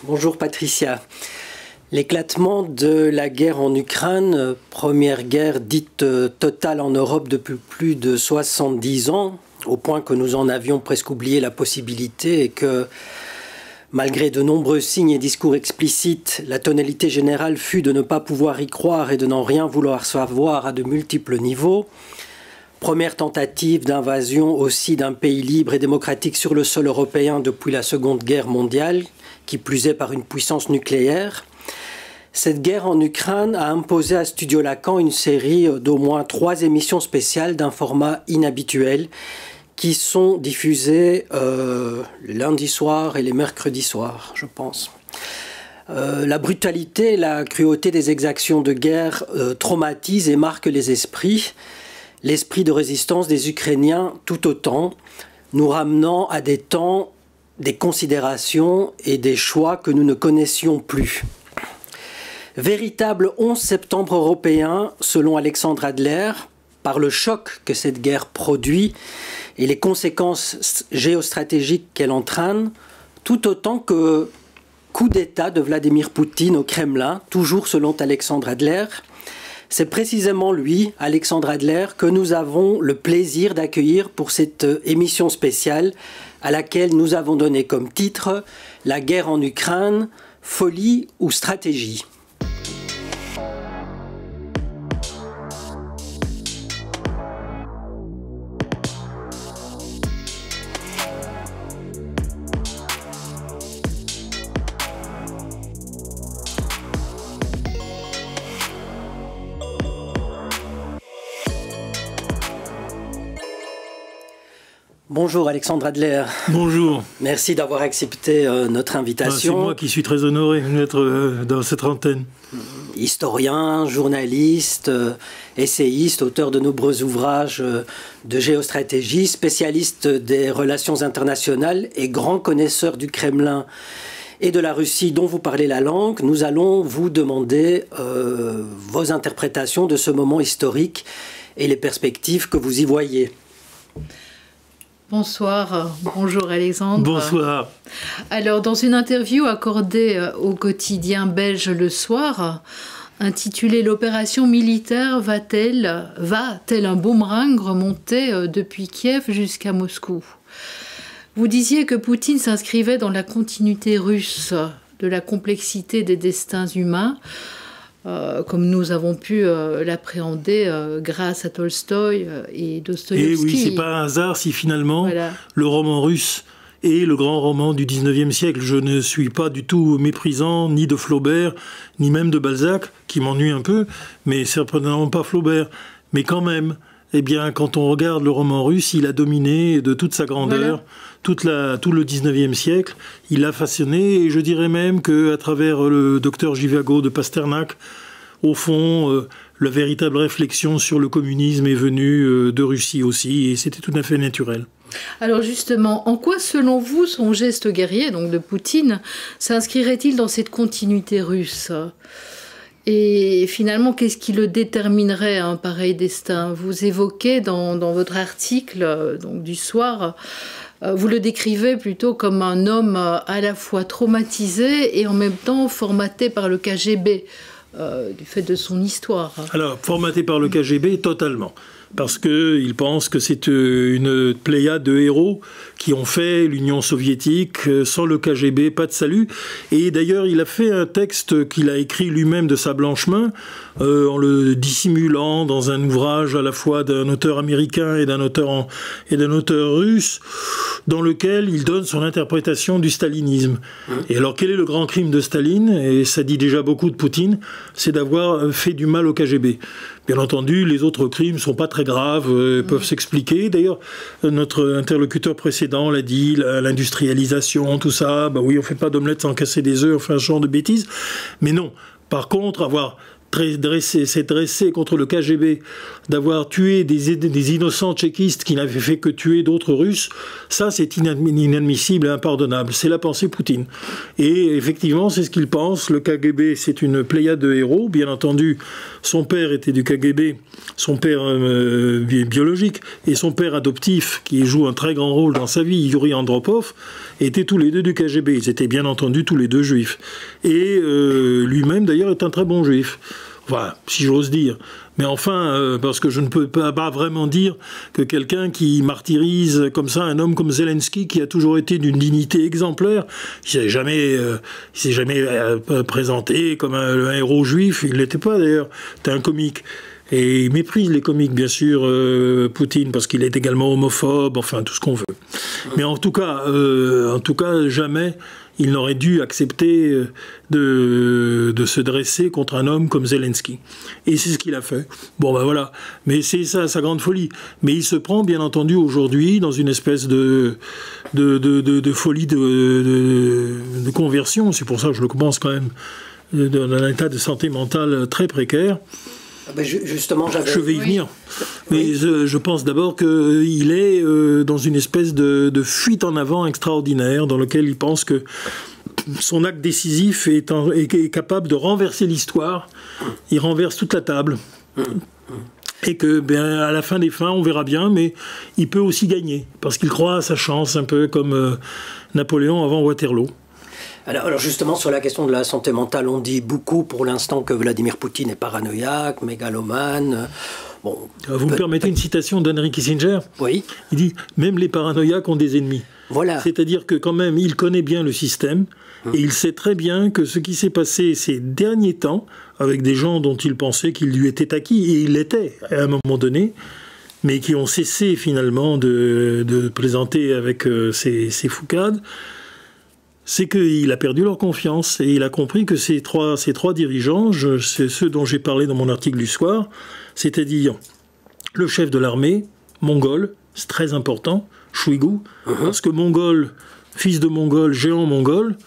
Bonjour Patricia. L'éclatement de la guerre en Ukraine, première guerre dite totale en Europe depuis plus de 70 ans, au point que nous en avions presque oublié la possibilité et que, malgré de nombreux signes et discours explicites, la tonalité générale fut de ne pas pouvoir y croire et de n'en rien vouloir savoir à de multiples niveaux. Première tentative d'invasion aussi d'un pays libre et démocratique sur le sol européen depuis la Seconde Guerre mondiale, qui plus est par une puissance nucléaire. Cette guerre en Ukraine a imposé à Studio Lacan une série d'au moins 3 émissions spéciales d'un format inhabituel qui sont diffusées les lundis soirs et les mercredis soirs, je pense. La brutalité et la cruauté des exactions de guerre traumatisent et marquent les esprits. L'esprit de résistance des Ukrainiens tout autant, nous ramenant à des temps, des considérations et des choix que nous ne connaissions plus. Véritable 11 septembre européen, selon Alexandre Adler, par le choc que cette guerre produit et les conséquences géostratégiques qu'elle entraîne, tout autant que coup d'État de Vladimir Poutine au Kremlin, toujours selon Alexandre Adler. C'est précisément lui, Alexandre Adler, que nous avons le plaisir d'accueillir pour cette émission spéciale à laquelle nous avons donné comme titre « La guerre en Ukraine, folie ou stratégie ». Bonjour Alexandre Adler. Bonjour. Merci d'avoir accepté notre invitation. C'est moi qui suis très honoré d'être dans cette antenne. Historien, journaliste, essayiste, auteur de nombreux ouvrages de géostratégie, spécialiste des relations internationales et grand connaisseur du Kremlin et de la Russie dont vous parlez la langue, nous allons vous demander vos interprétations de ce moment historique et les perspectives que vous y voyez. Bonsoir, bonjour Alexandre. Bonsoir. Alors, dans une interview accordée au quotidien belge Le Soir, intitulée « L'opération militaire va-t-elle un boomerang remonter depuis Kiev jusqu'à Moscou ?» Vous disiez que Poutine s'inscrivait dans la continuité russe de la complexité des destins humains, comme nous avons pu l'appréhender grâce à Tolstoï et Dostoïevski. Et oui, c'est pas un hasard si finalement le roman russe est le grand roman du 19e siècle. Je ne suis pas du tout méprisant ni de Flaubert, ni même de Balzac, qui m'ennuie un peu, mais certainement pas Flaubert. Mais quand même, eh bien, quand on regarde le roman russe, il a dominé de toute sa grandeur, tout le 19e siècle. Il l'a façonné, et je dirais même qu'à travers le docteur Givago de Pasternak, au fond, la véritable réflexion sur le communisme est venue de Russie aussi, et c'était tout à fait naturel. Alors justement, en quoi, selon vous, son geste guerrier, donc de Poutine, s'inscrirait-il dans cette continuité russe ? Et finalement, qu'est-ce qui le déterminerait à un pareil destin ? Vous évoquez dans votre article donc, du Soir, vous le décrivez plutôt comme un homme à la fois traumatisé et en même temps formaté par le KGB, du fait de son histoire. Alors, formaté par le KGB, totalement. parce qu'il pense que c'est une pléiade de héros qui ont fait l'Union soviétique. Sans le KGB, pas de salut. Et d'ailleurs, il a fait un texte qu'il a écrit lui-même de sa blanche main, en le dissimulant dans un ouvrage à la fois d'un auteur américain et d'un auteur russe, dans lequel il donne son interprétation du stalinisme. Et alors, quel est le grand crime de Staline? Et ça dit déjà beaucoup de Poutine, c'est d'avoir fait du mal au KGB. Bien entendu, les autres crimes ne sont pas très graves, peuvent s'expliquer. D'ailleurs, notre interlocuteur précédent l'a dit, l'industrialisation, tout ça, bah oui, on ne fait pas d'omelette sans casser des œufs, on fait un genre de bêtises. Mais non, par contre, s'est dressé contre le KGB, d'avoir tué des innocents tchéquistes qui n'avaient fait que tuer d'autres Russes, ça c'est inadmissible et impardonnable. C'est la pensée Poutine. Et effectivement, c'est ce qu'il pense. Le KGB, c'est une pléiade de héros. Bien entendu, son père était du KGB, son père biologique, et son père adoptif, qui joue un très grand rôle dans sa vie, Yuri Andropov, étaient tous les deux du KGB. Ils étaient bien entendu tous les deux juifs. Et lui-même, d'ailleurs, est un très bon juif. Voilà, si j'ose dire. Mais enfin, parce que je ne peux pas vraiment dire que quelqu'un qui martyrise comme ça un homme comme Zelensky, qui a toujours été d'une dignité exemplaire, il s'est jamais présenté comme un héros juif, il ne l'était pas d'ailleurs, c'était un comique. Et il méprise les comiques, bien sûr, Poutine, parce qu'il est également homophobe, enfin, tout ce qu'on veut. Mais en tout cas, jamais il n'aurait dû accepter de se dresser contre un homme comme Zelensky. Et c'est ce qu'il a fait. Bon, ben voilà. Mais c'est ça, sa grande folie. Mais il se prend, bien entendu, aujourd'hui, dans une espèce de folie de conversion. C'est pour ça que je le pense quand même dans un état de santé mentale très précaire. Justement, je vais y venir. Mais je pense d'abord qu'il est dans une espèce de fuite en avant extraordinaire, dans lequel il pense que son acte décisif est capable de renverser l'histoire. Il renverse toute la table. Et que, à la fin des fins, on verra bien, mais il peut aussi gagner, parce qu'il croit à sa chance, un peu comme Napoléon avant Waterloo. Alors justement, sur la question de la santé mentale, on dit beaucoup pour l'instant que Vladimir Poutine est paranoïaque, mégalomane. Bon, vous me permettez une citation d'Henry Kissinger? Oui. Il dit « Même les paranoïaques ont des ennemis ». Voilà. C'est-à-dire que quand même, il connaît bien le système, et il sait très bien que ce qui s'est passé ces derniers temps, avec des gens dont il pensait qu'ils lui étaient acquis, et il l'était à un moment donné, mais qui ont cessé finalement de plaisanter avec ces foucades, c'est qu'il a perdu leur confiance et il a compris que ces trois dirigeants, c'est ceux dont j'ai parlé dans mon article du soir, c'est-à-dire le chef de l'armée, mongol, c'est très important, Shoigu, parce que mongol, fils de mongol, géant mongol,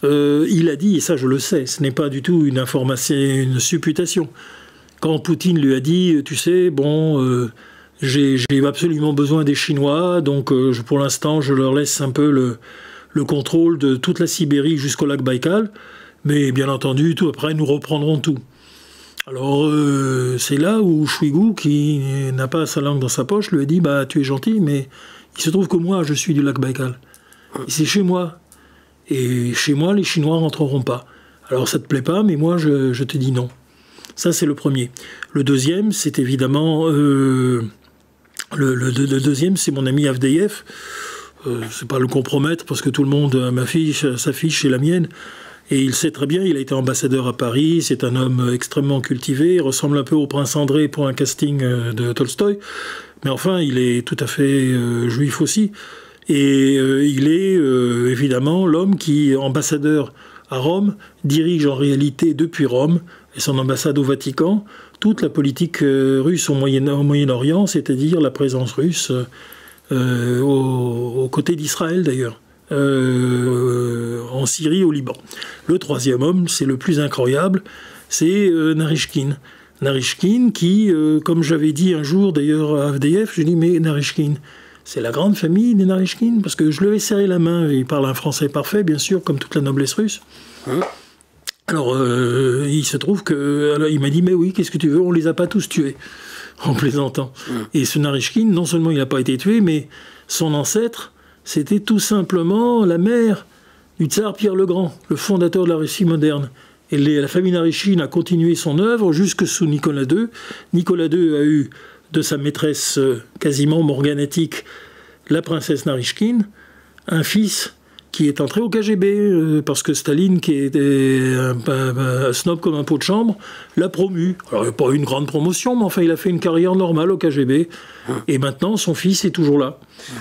il a dit, et ça je le sais, ce n'est pas du tout une information, une supputation. Quand Poutine lui a dit, tu sais, bon, j'ai absolument besoin des Chinois, donc pour l'instant je leur laisse un peu le contrôle de toute la Sibérie jusqu'au lac Baïkal, mais bien entendu, tout après, nous reprendrons tout. Alors, c'est là où Shoigu, qui n'a pas sa langue dans sa poche, lui a dit, bah, tu es gentil, mais il se trouve que moi, je suis du lac Baïkal. Et c'est chez moi. Et chez moi, les Chinois ne rentreront pas. Alors, ça te plaît pas, mais moi, je te dis non. Ça, c'est le premier. Le deuxième, c'est évidemment... le deuxième, c'est mon ami Avdeyev. C'est pas le compromettre parce que tout le monde s'affiche chez la mienne et il sait très bien, il a été ambassadeur à Paris, c'est un homme extrêmement cultivé, il ressemble un peu au prince André pour un casting de Tolstoï, mais enfin il est tout à fait juif aussi et il est évidemment l'homme qui, ambassadeur à Rome, dirige en réalité depuis Rome et son ambassade au Vatican toute la politique russe au Moyen-Orient, c'est-à-dire la présence russe aux côtés d'Israël d'ailleurs, en Syrie, au Liban. Le troisième homme, c'est le plus incroyable, c'est Narishkin. Narishkin qui, comme j'avais dit un jour d'ailleurs à Avdeyev, je dis mais Narishkin, c'est la grande famille des Narishkin, parce que je lui ai serré la main, il parle un français parfait bien sûr, comme toute la noblesse russe. Alors il se trouve que, alors, il m'a dit mais oui, qu'est-ce que tu veux, on les a pas tous tués. En plaisantant. Et ce Narishkin, non seulement il n'a pas été tué, mais son ancêtre, c'était tout simplement la mère du tsar Pierre le Grand, le fondateur de la Russie moderne. Et la famille Narishkin a continué son œuvre jusque sous Nicolas II. Nicolas II a eu de sa maîtresse quasiment morganatique, la princesse Narychkine, un fils qui est entré au KGB, parce que Staline, qui était un snob comme un pot de chambre, l'a promu. Alors, il n'a pas eu une grande promotion, mais enfin, il a fait une carrière normale au KGB. Et maintenant, son fils est toujours là.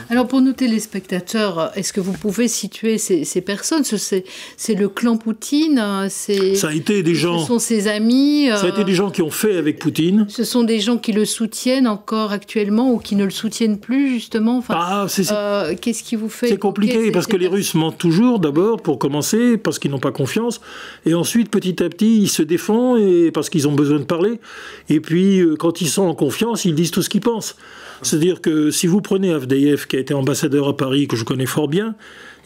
Alors, pour nos téléspectateurs, est-ce que vous pouvez situer ces personnes? C'est le clan Poutine? Ça a été des gens... Ce sont ses amis? Ça a été des gens qui ont fait avec Poutine. Ce sont des gens qui le soutiennent encore actuellement ou qui ne le soutiennent plus, justement? Qu'est-ce qui vous fait... C'est compliqué, parce que les Russes mentent toujours, d'abord, pour commencer, parce qu'ils n'ont pas confiance. Et ensuite, petit à petit, ils se défendent parce qu'ils ont besoin de parler. Et puis, quand ils sont en confiance, ils disent tout ce qu'ils pensent. C'est-à-dire que si vous prenez Avdeyev, qui a été ambassadeur à Paris, que je connais fort bien,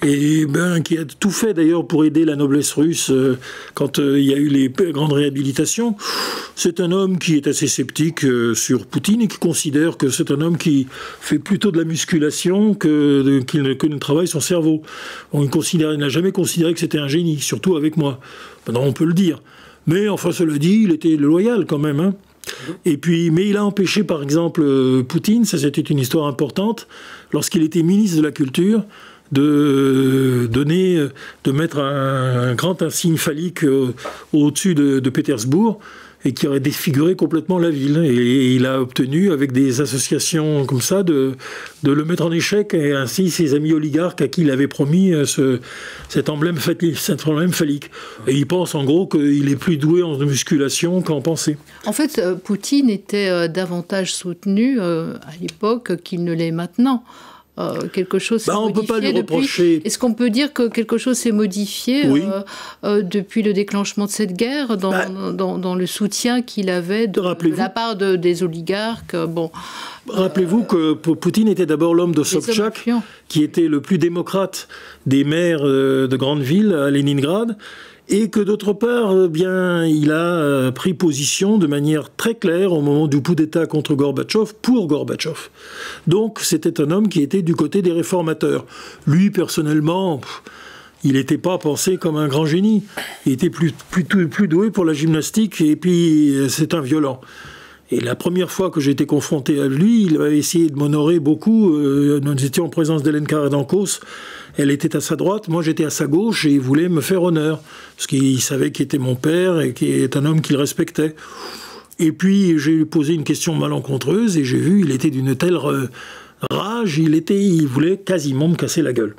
et qui a tout fait d'ailleurs pour aider la noblesse russe quand il y a eu les grandes réhabilitations, c'est un homme qui est assez sceptique sur Poutine et qui considère que c'est un homme qui fait plutôt de la musculation qu'il ne travaille son cerveau. Il n'a jamais considéré que c'était un génie, surtout avec moi. Maintenant, on peut le dire. Mais enfin, cela dit, il était loyal quand même, hein. Et puis, mais il a empêché, par exemple, Poutine, ça c'était une histoire importante, lorsqu'il était ministre de la Culture, de mettre un grand insigne phallique au-dessus de Pétersbourg, et qui aurait défiguré complètement la ville. Et il a obtenu, avec des associations comme ça, de le mettre en échec, et ainsi ses amis oligarques à qui il avait promis cet emblème phallique. Et il pense en gros qu'il est plus doué en musculation qu'en pensée. En fait, Poutine était davantage soutenu à l'époque qu'il ne l'est maintenant. Quelque chose s'est modifié. On ne peut pas lui reprocher. Est-ce qu'on peut dire que quelque chose s'est modifié depuis le déclenchement de cette guerre, dans le soutien qu'il avait de la part des oligarques? Rappelez-vous que Poutine était d'abord l'homme de Sobchak, qui était le plus démocrate des maires de grandes villes à Leningrad, et que d'autre part, il a pris position de manière très claire au moment du coup d'État contre Gorbatchev, pour Gorbatchev. Donc c'était un homme qui était du côté des réformateurs. Lui, personnellement, il n'était pas pensé comme un grand génie. Il était plus doué pour la gymnastique, et puis c'est un violent. Et la première fois que j'ai été confronté à lui, il avait essayé de m'honorer beaucoup. Nous étions en présence d'Hélène Carré-Dancos. Elle était à sa droite, moi j'étais à sa gauche, et il voulait me faire honneur. Parce qu'il savait qu'il était mon père et qu'il est un homme qu'il respectait. Et puis j'ai posé une question malencontreuse, et j'ai vu, il était d'une telle rage, il voulait quasiment me casser la gueule.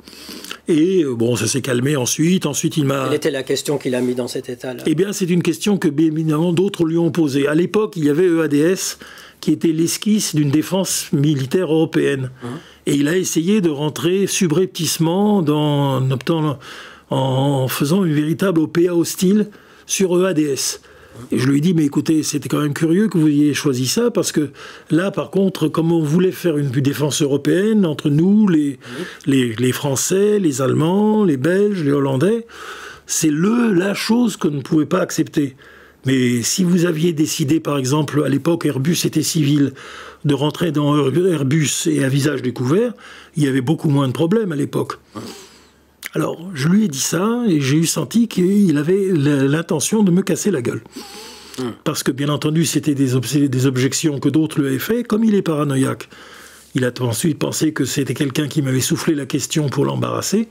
Et ça s'est calmé ensuite. Il m'a... Quelle était la question qu'il a mis dans cet état-là? Eh bien, c'est une question que, bien évidemment, d'autres lui ont posée. À l'époque, il y avait EADS, qui était l'esquisse d'une défense militaire européenne. Et il a essayé de rentrer subrepticement en faisant une véritable OPA hostile sur EADS. Et je lui ai dit, mais écoutez, c'était quand même curieux que vous ayez choisi ça, parce que là, par contre, comme on voulait faire une défense européenne entre nous, les Français, les Allemands, les Belges, les Hollandais, c'est la chose que ne pouvait pas accepter. Mais si vous aviez décidé, par exemple, à l'époque, Airbus était civil, de rentrer dans Airbus et à visage découvert, il y avait beaucoup moins de problèmes à l'époque. Alors, je lui ai dit ça, et j'ai eu senti qu'il avait l'intention de me casser la gueule. Parce que, bien entendu, c'était des objections que d'autres lui avaient fait. Comme il est paranoïaque, il a ensuite pensé que c'était quelqu'un qui m'avait soufflé la question pour l'embarrasser,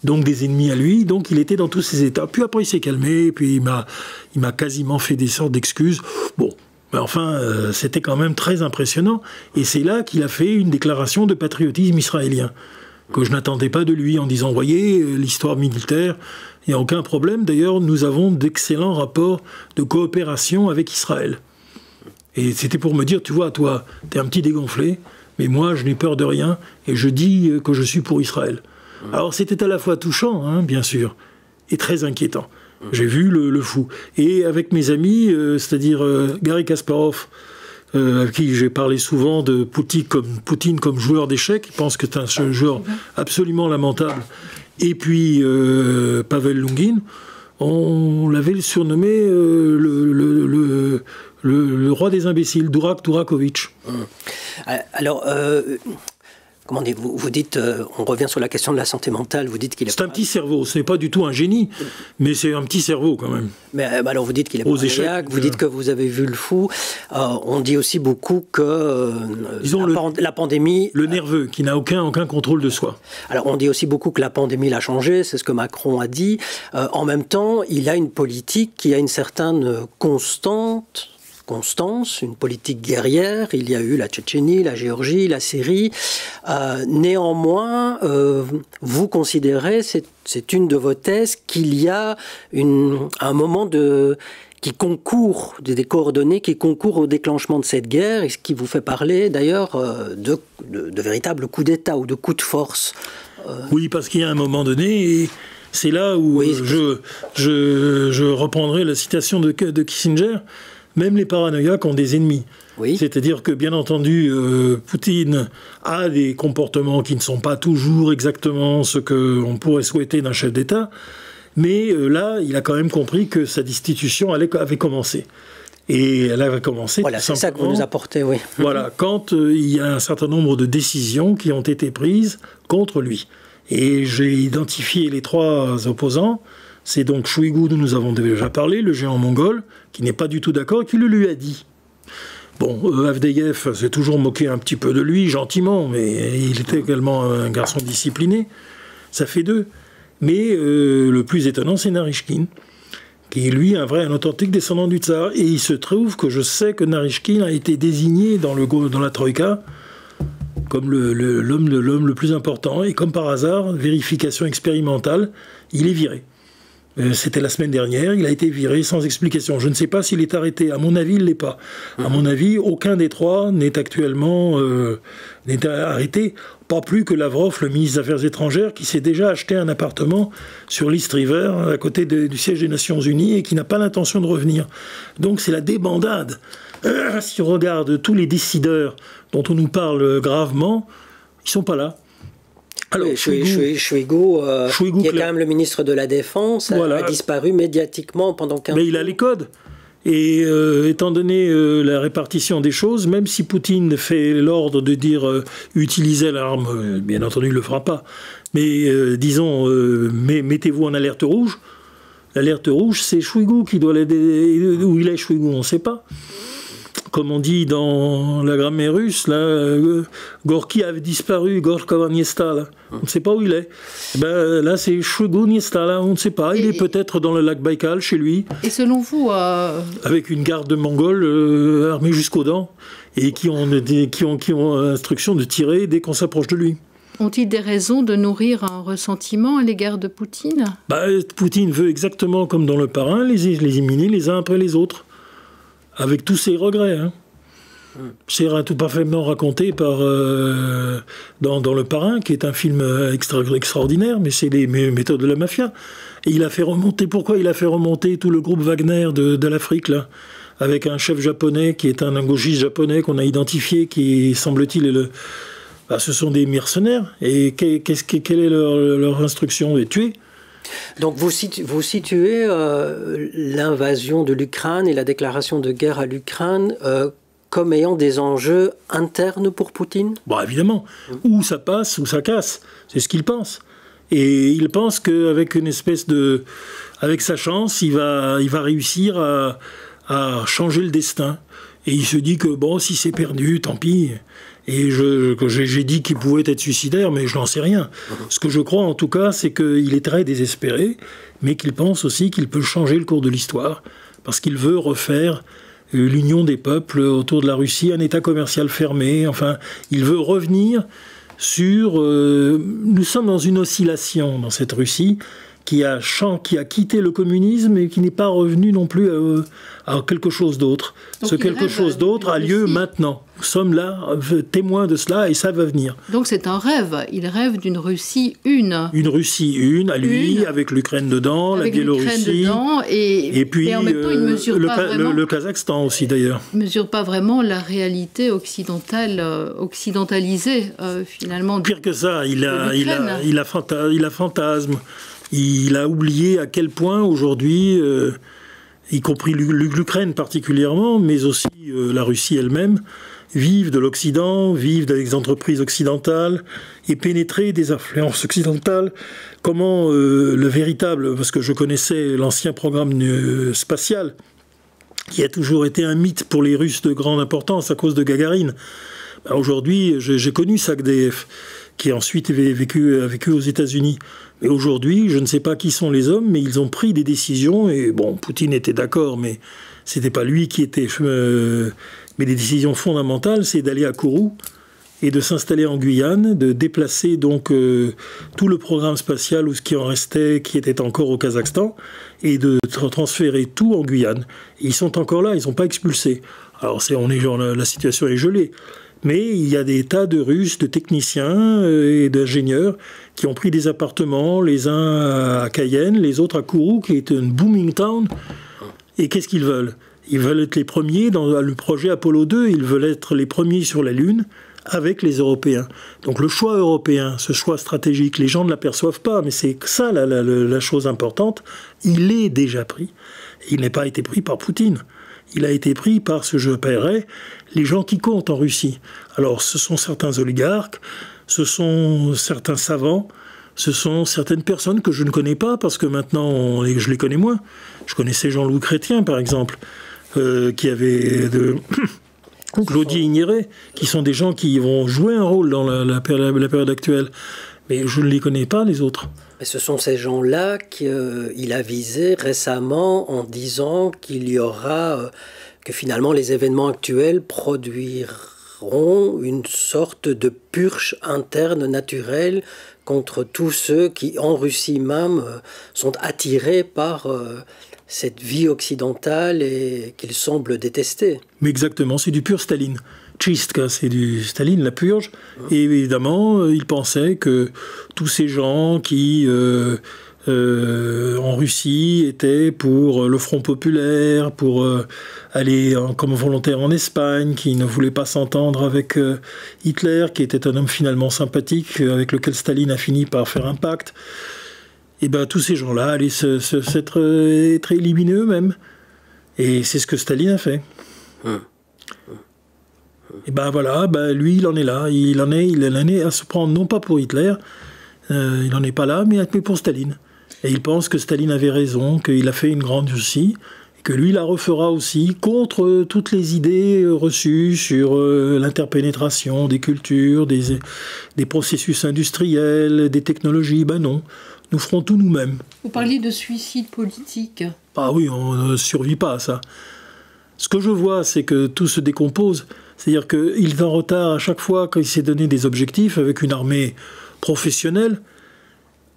donc des ennemis à lui, donc il était dans tous ces états. Puis après, il s'est calmé, puis il m'a quasiment fait des sortes d'excuses. Mais enfin, c'était quand même très impressionnant. Et c'est là qu'il a fait une déclaration de patriotisme israélien, que je n'attendais pas de lui, en disant, voyez, l'histoire militaire, il n'y a aucun problème. D'ailleurs, nous avons d'excellents rapports de coopération avec Israël. Et c'était pour me dire, tu vois, toi, t'es un petit dégonflé, mais moi, je n'ai peur de rien, et je dis que je suis pour Israël. Alors, c'était à la fois touchant, hein, bien sûr, et très inquiétant. J'ai vu le fou. Et avec mes amis, c'est-à-dire Garry Kasparov, avec qui j'ai parlé souvent de Poutine comme joueur d'échecs, il pense que c'est un joueur absolument lamentable. Et puis Pavel Lungin, on l'avait surnommé le roi des imbéciles, Durak Durakovic. Alors, comment dire, vous dites, on revient sur la question de la santé mentale, vous dites qu'il est... C'est un petit cerveau, ce n'est pas du tout un génie, mais c'est un petit cerveau quand même. Mais alors vous dites qu'il est paranoïaque, vous dites que vous avez vu le fou. On dit aussi beaucoup que la pandémie... Le nerveux, qui n'a aucun contrôle de soi. Alors on dit aussi beaucoup que la pandémie l'a changé, c'est ce que Macron a dit. En même temps, il a une politique qui a une certaine constance, une politique guerrière. Il y a eu la Tchétchénie, la Géorgie, la Syrie. Néanmoins, vous considérez, c'est une de vos thèses, qu'il y a un moment qui concourt, des coordonnées qui concourent au déclenchement de cette guerre, et ce qui vous fait parler d'ailleurs de véritables coups d'État ou de coups de force. Oui, parce qu'il y a un moment donné... Et... C'est là où je reprendrai la citation de Kissinger. Même les paranoïaques ont des ennemis. Oui. C'est-à-dire que, bien entendu, Poutine a des comportements qui ne sont pas toujours exactement ce qu'on pourrait souhaiter d'un chef d'État. Mais là, il a quand même compris que sa destitution avait commencé. Et elle avait commencé. Voilà, c'est ça que vous nous apportez, oui. Voilà, quand il y a un certain nombre de décisions qui ont été prises contre lui. Et j'ai identifié les 3 opposants. C'est donc Shoigu, dont nous avons déjà parlé, le géant mongol, qui n'est pas du tout d'accord et qui le lui a dit. Bon, Avdeyev s'est toujours moqué un petit peu de lui, gentiment, mais il était également un garçon discipliné. Ça fait 2. Mais le plus étonnant, c'est Narychkin, qui est lui un authentique descendant du tsar. Et il se trouve que je sais que Narychkin a été désigné dans la Troïka comme l'homme le plus important. Et comme par hasard, vérification expérimentale, il est viré. C'était la semaine dernière, il a été viré sans explication. Je ne sais pas s'il est arrêté. À mon avis, il ne l'est pas. À mon avis, aucun des 3 n'est actuellement arrêté. Pas plus que Lavrov, le ministre des Affaires étrangères, qui s'est déjà acheté un appartement sur l'East River, à côté du siège des Nations Unies, et qui n'a pas l'intention de revenir. Donc c'est la débandade. Si on regarde tous les décideurs dont on nous parle gravement, ils ne sont pas là. Alors, Shoigu, qui est quand même le ministre de la Défense, a disparu médiatiquement pendant 15 jours. Mais il a les codes. Et étant donné la répartition des choses, même si Poutine fait l'ordre de dire utilisez l'arme, bien entendu il ne le fera pas, mais disons mettez-vous en alerte rouge. L'alerte rouge, c'est Shoigu qui doit l'aider. Où il est Shoigu, on ne sait pas. Comme on dit dans la grammaire russe, là, Gorky avait disparu, Gorkova Niesta, là. On ne sait pas où il est. Ben, là, c'est Shoigu Niesta, là, on ne sait pas. Il est peut-être dans le lac Baïkal, chez lui. Et selon vous... Avec une garde mongole armée jusqu'aux dents, et qui ont instruction de tirer dès qu'on s'approche de lui. Ont-ils des raisons de nourrir un ressentiment à l'égard de Poutine ? Poutine veut exactement comme dans Le Parrain, les éliminer les uns après les autres. Avec tous ses regrets. Hein. C'est tout parfaitement raconté par, dans Le Parrain, qui est un film extraordinaire, mais c'est les méthodes de la mafia. Et il a fait remonter, pourquoi il a fait remonter tout le groupe Wagner de l'Afrique, là, avec un chef japonais qui est un gauchiste japonais qu'on a identifié, qui, semble-t-il, ce sont des mercenaires. Et quelle est leur instruction ? Les tuer ? Donc vous situez l'invasion de l'Ukraine et la déclaration de guerre à l'Ukraine comme ayant des enjeux internes pour Poutine ? Évidemment. Ou ça passe, ou ça casse. C'est ce qu'il pense. Et il pense qu'avec une espèce de... Avec sa chance, il va réussir à changer le destin. Et il se dit que, si c'est perdu, tant pis... Et j'ai dit qu'il pouvait être suicidaire, mais je n'en sais rien. Ce que je crois, en tout cas, c'est qu'il est très désespéré, mais qu'il pense aussi qu'il peut changer le cours de l'histoire, parce qu'il veut refaire l'union des peuples autour de la Russie, un État commercial fermé. Enfin, il veut revenir sur... nous sommes dans une oscillation dans cette Russie qui a quitté le communisme et qui n'est pas revenu non plus à quelque chose d'autre. Ce quelque chose d'autre a lieu maintenant. Nous sommes là, témoins de cela, et ça va venir. Donc c'est un rêve. Il rêve d'une Russie une. Une Russie une, à lui, avec l'Ukraine dedans, la Biélorussie. Et puis et en même temps, il mesure pas vraiment, le Kazakhstan aussi, d'ailleurs. Il ne mesure pas vraiment la réalité occidentalisée, finalement. Pire que ça, il fantasme. Il a oublié à quel point aujourd'hui, y compris l'Ukraine particulièrement, mais aussi la Russie elle-même, vivent de l'Occident, vivent des entreprises occidentales et pénétrés des influences occidentales. Comment le véritable, parce que je connaissais l'ancien programme spatial, qui a toujours été un mythe pour les Russes de grande importance à cause de Gagarine. Aujourd'hui, j'ai connu Sagdeev, qui ensuite a vécu aux États-Unis. Mais aujourd'hui, je ne sais pas qui sont les hommes, mais ils ont pris des décisions, et bon, Poutine était d'accord, mais c'était pas lui qui était... mais les décisions fondamentales, c'est d'aller à Kourou et de s'installer en Guyane, de déplacer donc tout le programme spatial ou ce qui en restait, qui était encore au Kazakhstan, et de transférer tout en Guyane. Et ils sont encore là, ils sont pas expulsés. Alors la situation est gelée. Mais il y a des tas de Russes, de techniciens et d'ingénieurs qui ont pris des appartements, les uns à Cayenne, les autres à Kourou, qui est une booming town. Et qu'est-ce qu'ils veulent? Ils veulent être les premiers dans le projet Apollo 2, ils veulent être les premiers sur la Lune avec les Européens. Donc le choix européen, ce choix stratégique, les gens ne l'aperçoivent pas, mais c'est ça la chose importante, il est déjà pris. Il n'a pas été pris par Poutine. Il a été pris par ce que je paierais les gens qui comptent en Russie. Alors, ce sont certains oligarques, ce sont certains savants, ce sont certaines personnes que je ne connais pas, parce que maintenant, je les connais moins. Je connaissais Jean-Louis Chrétien, par exemple, qui avait Claudie Ignéret, qui sont des gens qui vont jouer un rôle dans la période actuelle. Mais je ne les connais pas, les autres. Et ce sont ces gens-là qu'il a visés récemment en disant qu'il y aura, que finalement les événements actuels produiront une sorte de purge interne naturelle contre tous ceux qui, en Russie même, sont attirés par cette vie occidentale et qu'ils semblent détester. Mais exactement, c'est du pur Staline. Tchistka, c'est du Staline, la purge. Et évidemment, il pensait que tous ces gens qui, en Russie, étaient pour le Front populaire, pour aller comme volontaire en Espagne, qui ne voulaient pas s'entendre avec Hitler, qui était un homme finalement sympathique, avec lequel Staline a fini par faire un pacte, et bien tous ces gens-là allaient être éliminés eux-mêmes. Et c'est ce que Staline a fait. Et ben voilà, lui il en est là, il en est à se prendre non pas pour Hitler, il n'en est pas là, mais pour Staline. Et il pense que Staline avait raison, qu'il a fait une grande Russie, et que lui la refera aussi contre toutes les idées reçues sur l'interpénétration des cultures, des processus industriels, des technologies. Ben non, nous ferons tout nous-mêmes. Vous parliez de suicide politique. Ah oui, on ne survit pas à ça. Ce que je vois, c'est que tout se décompose. C'est-à-dire qu'il est en retard à chaque fois quand il s'est donné des objectifs avec une armée professionnelle.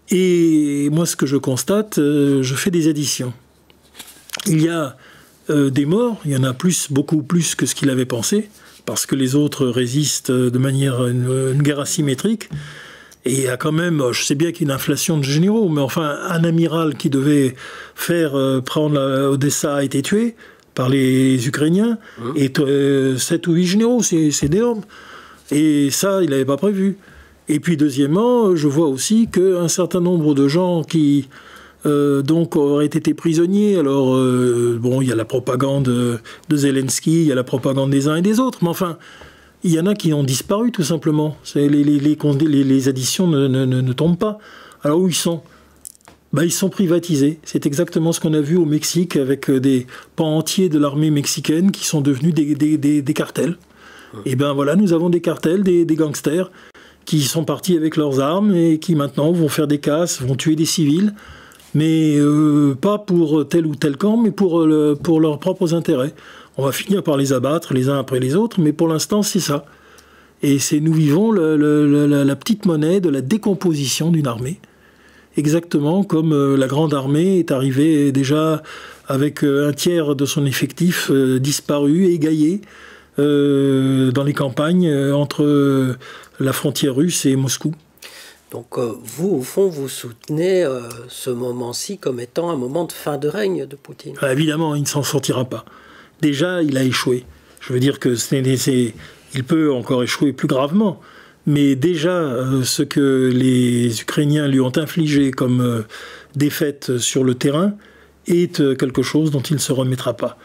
Et moi, ce que je constate, je fais des additions. Il y a des morts, il y en a beaucoup plus que ce qu'il avait pensé, parce que les autres résistent de manière une guerre asymétrique. Et il y a quand même, je sais bien qu'il y a une inflation de généraux, mais enfin, un amiral qui devait faire prendre Odessa a été tué par les Ukrainiens, et 7 ou 8 généraux, c'est énorme. Et ça, il n'avait pas prévu. Et puis deuxièmement, je vois aussi qu'un certain nombre de gens qui donc auraient été prisonniers, alors bon, il y a la propagande de Zelensky, il y a la propagande des uns et des autres, mais enfin, il y en a qui ont disparu tout simplement. Les additions ne tombent pas. Alors où ils sont ? Ils sont privatisés. C'est exactement ce qu'on a vu au Mexique avec des pans entiers de l'armée mexicaine qui sont devenus des cartels. Et ben voilà, nous avons des cartels, des gangsters qui sont partis avec leurs armes et qui maintenant vont faire des casses, vont tuer des civils, mais pas pour tel ou tel camp, mais pour leurs propres intérêts. On va finir par les abattre les uns après les autres, mais pour l'instant c'est ça. Et nous vivons la petite monnaie de la décomposition d'une armée. Exactement comme la grande armée est arrivée déjà avec un tiers de son effectif disparu, égaillé, dans les campagnes entre la frontière russe et Moscou. Donc vous, au fond, vous soutenez ce moment-ci comme étant un moment de fin de règne de Poutine. Évidemment, il ne s'en sortira pas. Déjà, il a échoué. Je veux dire que il peut encore échouer plus gravement. Mais déjà, ce que les Ukrainiens lui ont infligé comme défaite sur le terrain est quelque chose dont il ne se remettra pas.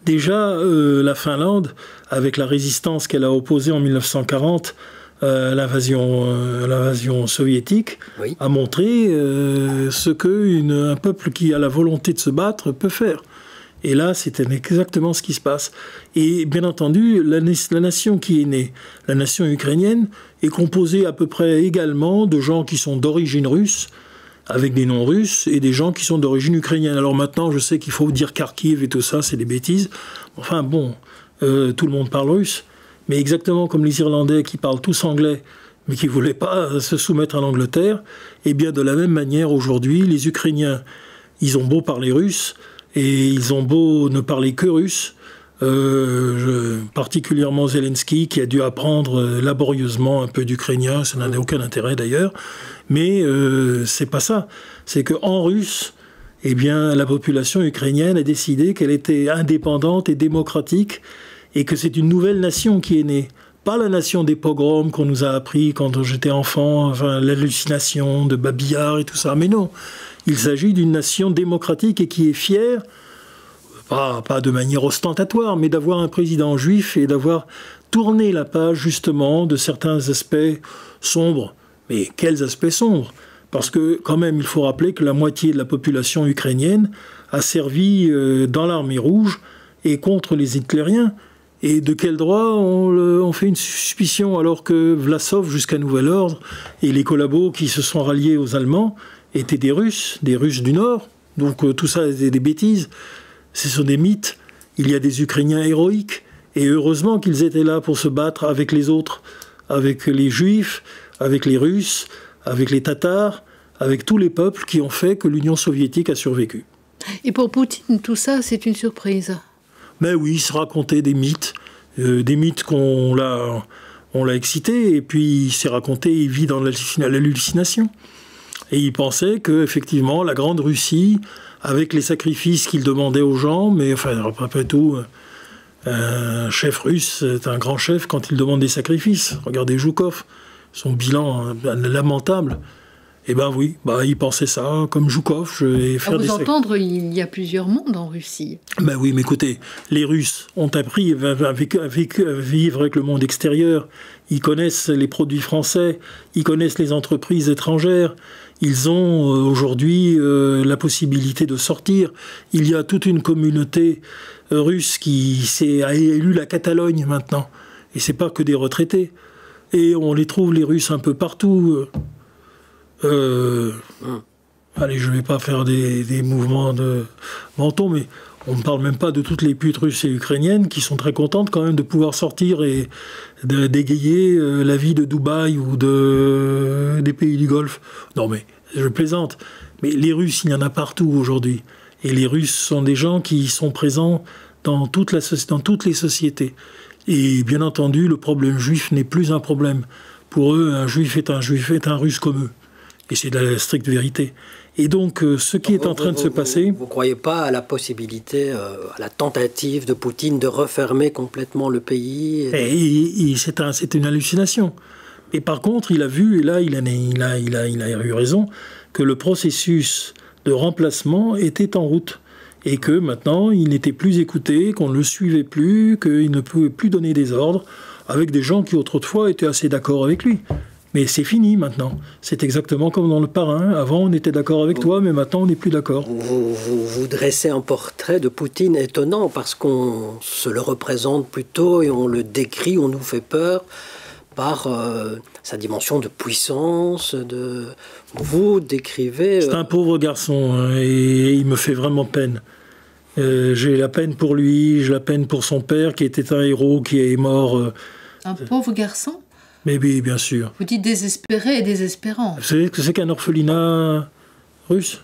Déjà, la Finlande, avec la résistance qu'elle a opposée en 1940 à l'invasion soviétique, oui, a montré ce qu'un peuple qui a la volonté de se battre peut faire. Et là, c'était exactement ce qui se passe. Et bien entendu, la nation qui est née, la nation ukrainienne, est composée à peu près également de gens qui sont d'origine russe, avec des noms russes, et des gens qui sont d'origine ukrainienne. Alors maintenant, je sais qu'il faut dire Kharkiv et tout ça, c'est des bêtises. Enfin bon, tout le monde parle russe. Mais exactement comme les Irlandais qui parlent tous anglais, mais qui ne voulaient pas se soumettre à l'Angleterre, et bien de la même manière, aujourd'hui, les Ukrainiens, ils ont beau parler russe, et ils ont beau ne parler que russe, particulièrement Zelensky, qui a dû apprendre laborieusement un peu d'ukrainien, ça n'a aucun intérêt d'ailleurs, mais c'est pas ça. C'est qu'en russe, eh bien, la population ukrainienne a décidé qu'elle était indépendante et démocratique, et que c'est une nouvelle nation qui est née. Pas la nation des pogroms qu'on nous a appris quand j'étais enfant, enfin, l'hallucination de Babillard et tout ça, mais non. Il s'agit d'une nation démocratique et qui est fière, pas de manière ostentatoire, mais d'avoir un président juif et d'avoir tourné la page justement de certains aspects sombres. Mais quels aspects sombres? Parce que quand même, il faut rappeler que la moitié de la population ukrainienne a servi dans l'armée rouge et contre les hitlériens. Et de quel droit on fait une suspicion alors que Vlasov, jusqu'à nouvel ordre, et les collabos qui se sont ralliés aux Allemands étaient des Russes du Nord. Donc tout ça est des bêtises. Ce sont des mythes. Il y a des Ukrainiens héroïques. Et heureusement qu'ils étaient là pour se battre avec les autres, avec les Juifs, avec les Russes, avec les Tatars, avec tous les peuples qui ont fait que l'Union soviétique a survécu. Et pour Poutine, tout ça, c'est une surprise? Mais oui, il se racontait des mythes qu'on l'a excité, et puis il s'est raconté, il vit dans l'hallucination. Et il pensait qu'effectivement, la grande Russie, avec les sacrifices qu'il demandait aux gens, mais enfin, après tout, un chef russe est un grand chef quand il demande des sacrifices. Regardez Zhukov, son bilan lamentable. Eh bien oui, il pensait ça, comme Zhukov. Je vais faire à vous entendre, il y a plusieurs mondes en Russie. Ben oui, mais écoutez, les Russes ont appris à vivre avec le monde extérieur. Ils connaissent les produits français, ils connaissent les entreprises étrangères. Ils ont aujourd'hui la possibilité de sortir. Il y a toute une communauté russe qui a élu la Catalogne maintenant. Et c'est pas que des retraités. Et on les trouve, les Russes, un peu partout. Allez, je ne vais pas faire des mouvements de menton, mais on ne parle même pas de toutes les putes russes et ukrainiennes qui sont très contentes quand même de pouvoir sortir et d'égayer la vie de Dubaï ou des pays du Golfe. Non mais, je plaisante. Mais les Russes, il y en a partout aujourd'hui. Et les Russes sont des gens qui sont présents dans toutes les sociétés. Et bien entendu, le problème juif n'est plus un problème. Pour eux, un juif est un Russe comme eux. Et c'est de la stricte vérité. Et donc, ce qui est en train de se passer... Vous ne croyez pas à la possibilité, à la tentative de Poutine de refermer complètement le pays c'est une hallucination. Et par contre, il a vu, et là, il a eu raison, que le processus de remplacement était en route. Et que maintenant, il n'était plus écouté, qu'on ne le suivait plus, qu'il ne pouvait plus donner des ordres avec des gens qui autrefois étaient assez d'accord avec lui. Mais c'est fini maintenant. C'est exactement comme dans Le Parrain. Avant, on était d'accord avec toi, mais maintenant, on n'est plus d'accord. Vous dressez un portrait de Poutine étonnant parce qu'on se le représente plutôt et on le décrit, on nous fait peur par sa dimension de puissance. Vous décrivez... C'est un pauvre garçon hein, et il me fait vraiment peine. J'ai la peine pour lui, j'ai la peine pour son père qui était un héros, qui est mort... Un pauvre garçon ? Mais oui, bien sûr. Vous dites désespéré et désespérant. Vous savez ce que c'est qu'un orphelinat russe ?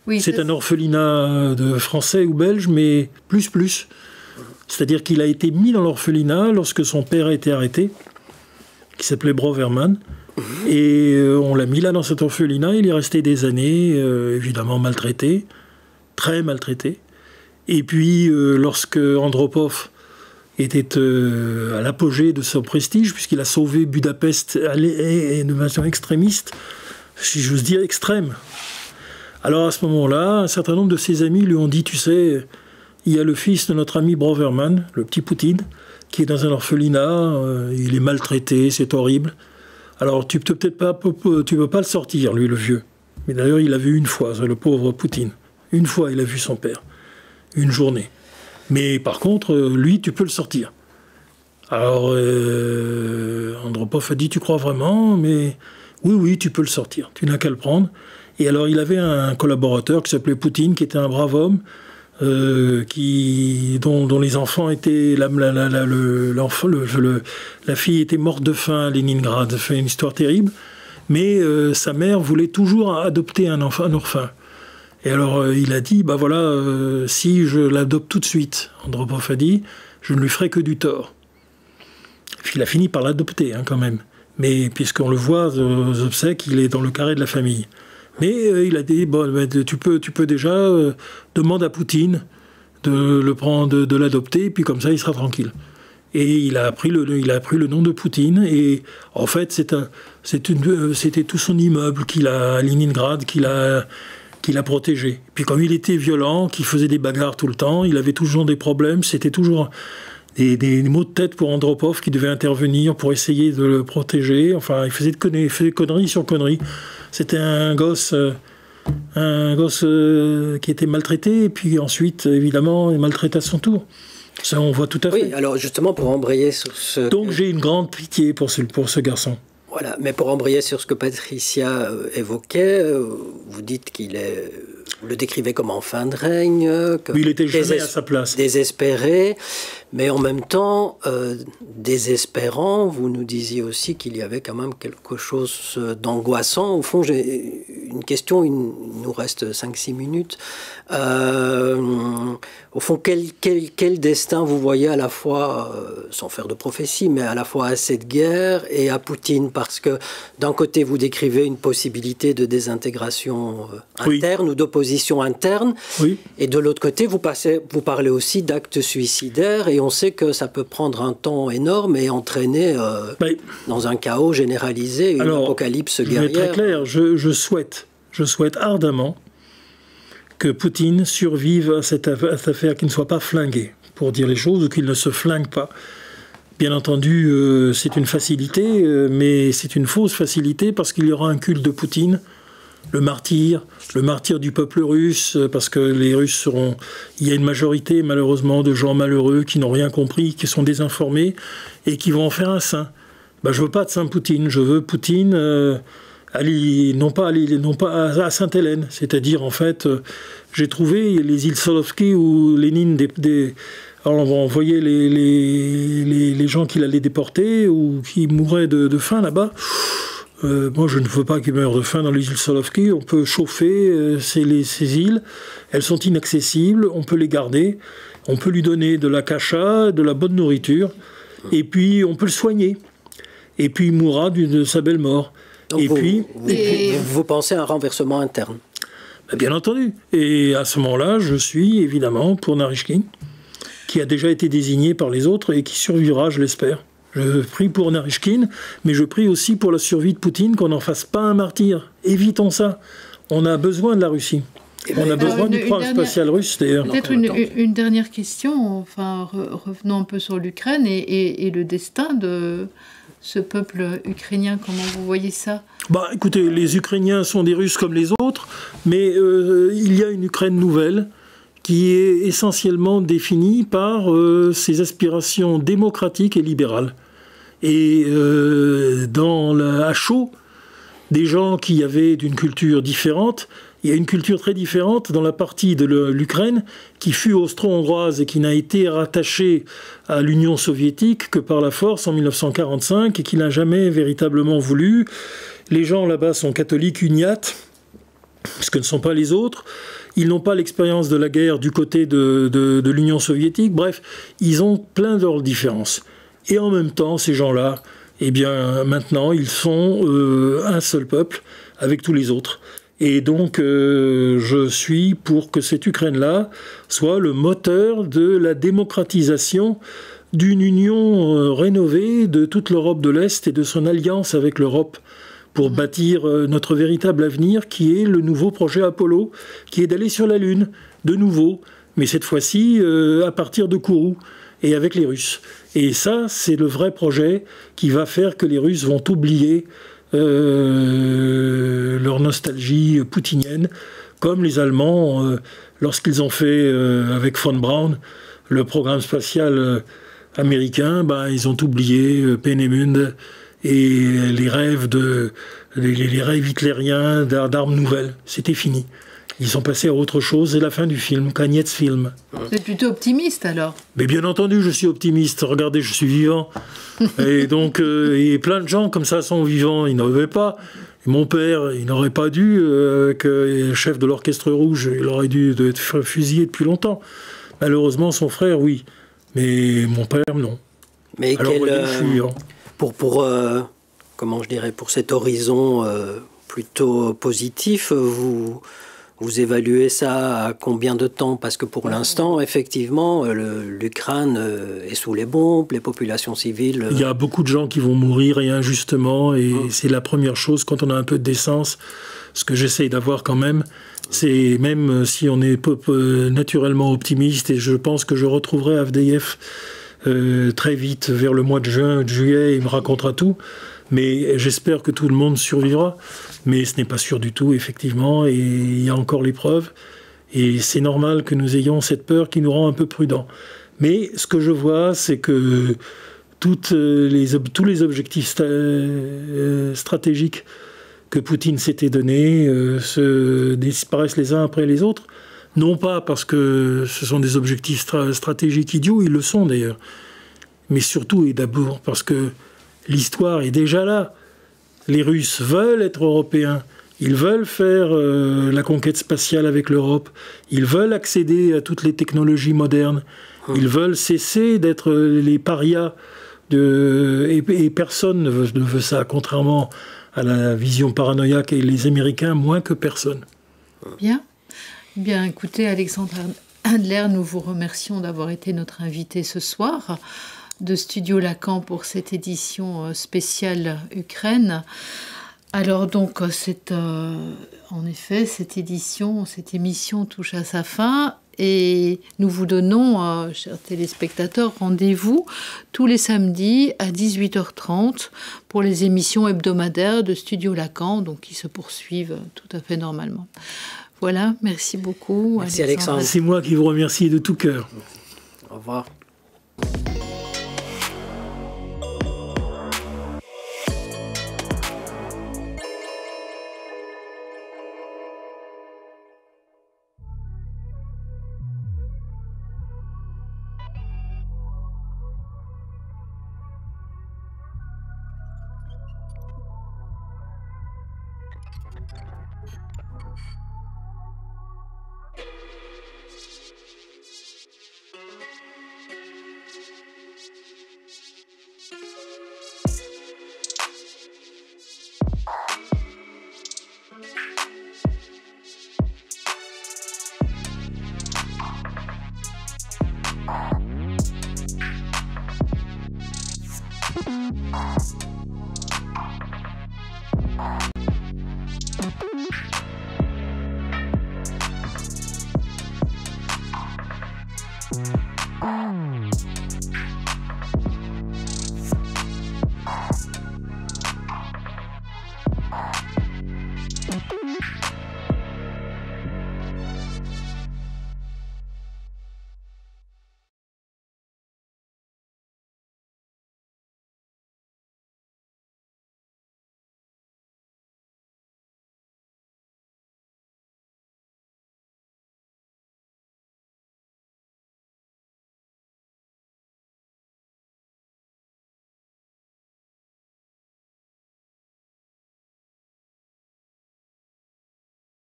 Oui, c'est un orphelinat de français ou belge, mais plus. C'est-à-dire qu'il a été mis dans l'orphelinat lorsque son père a été arrêté, qui s'appelait Broverman. Et on l'a mis là dans cet orphelinat. Il est resté des années, évidemment maltraité, très maltraité. Et puis, lorsque Andropov était à l'apogée de son prestige, puisqu'il a sauvé Budapest de façon extrémiste, si j'ose dire extrême. Alors à ce moment-là, un certain nombre de ses amis lui ont dit, tu sais, il y a le fils de notre ami Broverman, le petit Poutine, qui est dans un orphelinat, il est maltraité, c'est horrible. Alors tu peux pas le sortir, lui, le vieux. Mais d'ailleurs, il l'a vu une fois, le pauvre Poutine. Une fois, il a vu son père. Une journée. Mais par contre, lui, tu peux le sortir. Alors, Andropov a dit, tu crois vraiment? Mais oui, tu peux le sortir. Tu n'as qu'à le prendre. Et alors, il avait un collaborateur qui s'appelait Poutine, qui était un brave homme, dont les enfants étaient... La fille était morte de faim à Leningrad. Ça fait une histoire terrible. Mais sa mère voulait toujours adopter un orphelin. Et alors, il a dit, si je l'adopte tout de suite, Andropov a dit, je ne lui ferai que du tort. Puis il a fini par l'adopter, quand même. Mais puisqu'on le voit aux obsèques, il est dans le carré de la famille. Mais il a dit, tu peux déjà demander à Poutine de le prendre, de l'adopter, puis comme ça, il sera tranquille. Et il a pris le nom de Poutine. Et en fait, c'était tout son immeuble à Leningrad qu'il a protégé. Puis comme il était violent, qu'il faisait des bagarres tout le temps, il avait toujours des problèmes, c'était toujours des maux de tête pour Andropov qui devait intervenir pour essayer de le protéger. Enfin, il faisait conneries sur conneries. C'était un gosse qui était maltraité, et puis ensuite, évidemment, il maltraite à son tour. Ça, on voit tout à fait. Oui, alors justement, pour embrayer sur ce... Donc j'ai une grande pitié pour ce garçon. Voilà, mais pour embrayer sur ce que Patricia évoquait, vous dites vous le décrivez comme en fin de règne, il était jamais à sa place. Désespéré, mais en même temps désespérant. Vous nous disiez aussi qu'il y avait quand même quelque chose d'angoissant. Au fond, j'ai une question, il nous reste 5-6 minutes. Au fond, quel destin vous voyez à la fois, sans faire de prophétie, mais à la fois à cette guerre et à Poutine? Parce que d'un côté, vous décrivez une possibilité de désintégration interne ou d'opposition interne, et de l'autre côté, vous parlez aussi d'actes suicidaires, et on sait que ça peut prendre un temps énorme et entraîner dans un chaos généralisé, une apocalypse guerrière. Je vais être très clair, je souhaite ardemment que Poutine survive à cette affaire, qu'il ne soit pas flingué, pour dire les choses, ou qu'il ne se flingue pas. Bien entendu, c'est une facilité, mais c'est une fausse facilité, parce qu'il y aura un culte de Poutine, le martyr du peuple russe, parce que les Russes seront... Il y a une majorité, malheureusement, de gens malheureux qui n'ont rien compris, qui sont désinformés, et qui vont en faire un saint. Je ne veux pas de Saint Poutine, je veux Poutine... non pas à Sainte-Hélène, c'est-à-dire en fait, j'ai trouvé les îles Solovki où Lénine alors on voyait les gens qu'il allait déporter ou qui mouraient de faim là-bas. Moi, je ne veux pas qu'ils meurent de faim dans les îles Solovki. On peut chauffer ces îles, elles sont inaccessibles, on peut les garder, on peut lui donner de la cacha, de la bonne nourriture, et puis on peut le soigner. Et puis il mourra de sa belle mort. Donc vous pensez à un renversement interne? Bien entendu. Et à ce moment-là, je suis évidemment pour Narychkin, qui a déjà été désigné par les autres et qui survivra, je l'espère. Je prie pour Narychkin, mais je prie aussi pour la survie de Poutine, qu'on n'en fasse pas un martyr. Évitons ça. On a besoin de la Russie. On a besoin du programme spatial russe, d'ailleurs. Peut-être une dernière question, enfin, revenons un peu sur l'Ukraine et le destin de ce peuple ukrainien. Comment vous voyez ça? Écoutez, les Ukrainiens sont des Russes comme les autres, mais il y a une Ukraine nouvelle qui est essentiellement définie par ses aspirations démocratiques et libérales. Et à chaud, des gens qui avaient d'une culture différente, il y a une culture très différente dans la partie de l'Ukraine qui fut austro-hongroise et qui n'a été rattachée à l'Union soviétique que par la force en 1945 et qui n'a jamais véritablement voulu. Les gens là-bas sont catholiques uniates, ce que ne sont pas les autres. Ils n'ont pas l'expérience de la guerre du côté de l'Union soviétique. Bref, ils ont plein de différences. Et en même temps, ces gens-là, maintenant, ils sont un seul peuple avec tous les autres. Et donc, je suis pour que cette Ukraine-là soit le moteur de la démocratisation d'une union rénovée de toute l'Europe de l'Est et de son alliance avec l'Europe pour bâtir notre véritable avenir, qui est le nouveau projet Apollo, qui est d'aller sur la Lune, de nouveau, mais cette fois-ci à partir de Kourou et avec les Russes. Et ça, c'est le vrai projet qui va faire que les Russes vont oublier leur nostalgie poutinienne, comme les Allemands, lorsqu'ils ont fait avec von Braun le programme spatial américain, ils ont oublié Peenemünde et les rêves hitlériens d'armes nouvelles. C'était fini. Ils sont passés à autre chose, c'est la fin du film, Kagnetz-Film. Vous êtes plutôt optimiste alors? Mais bien entendu, je suis optimiste. Regardez, je suis vivant. Et donc, et plein de gens comme ça sont vivants. Ils n'en avaient pas. Et mon père, il n'aurait pas dû, avec chef de l'Orchestre Rouge, il aurait dû être fusillé depuis longtemps. Malheureusement, son frère, oui. Mais mon père, non. Mais alors, comment je dirais, pour cet horizon plutôt positif, vous évaluez ça à combien de temps? Parce que pour l'instant, effectivement, l'Ukraine est sous les bombes, les populations civiles... Il y a beaucoup de gens qui vont mourir et injustement, et c'est la première chose, quand on a un peu de décence, ce que j'essaye d'avoir quand même, c'est même si on est naturellement optimiste, et je pense que je retrouverai Avdeyev très vite, vers le mois de juin, de juillet, il me racontera tout, mais j'espère que tout le monde survivra. Mais ce n'est pas sûr du tout, effectivement, et il y a encore les preuves. Et c'est normal que nous ayons cette peur qui nous rend un peu prudents. Mais ce que je vois, c'est que tous les objectifs stratégiques que Poutine s'était donnés se disparaissent les uns après les autres. Non pas parce que ce sont des objectifs stratégiques idiots, ils le sont d'ailleurs, mais surtout et d'abord parce que l'histoire est déjà là. Les Russes veulent être européens, ils veulent faire la conquête spatiale avec l'Europe, ils veulent accéder à toutes les technologies modernes, ils veulent cesser d'être les parias, et personne ne veut ça, contrairement à la vision paranoïaque, et les Américains moins que personne. Bien, écoutez, Alexandre Adler, nous vous remercions d'avoir été notre invité ce soir de Studio Lacan pour cette édition spéciale Ukraine. Alors donc, en effet, cette émission touche à sa fin et nous vous donnons, chers téléspectateurs, rendez-vous tous les samedis à 18h30 pour les émissions hebdomadaires de Studio Lacan, donc qui se poursuivent tout à fait normalement. Voilà, merci beaucoup. Merci Alexandre. C'est moi qui vous remercie de tout cœur. Au revoir.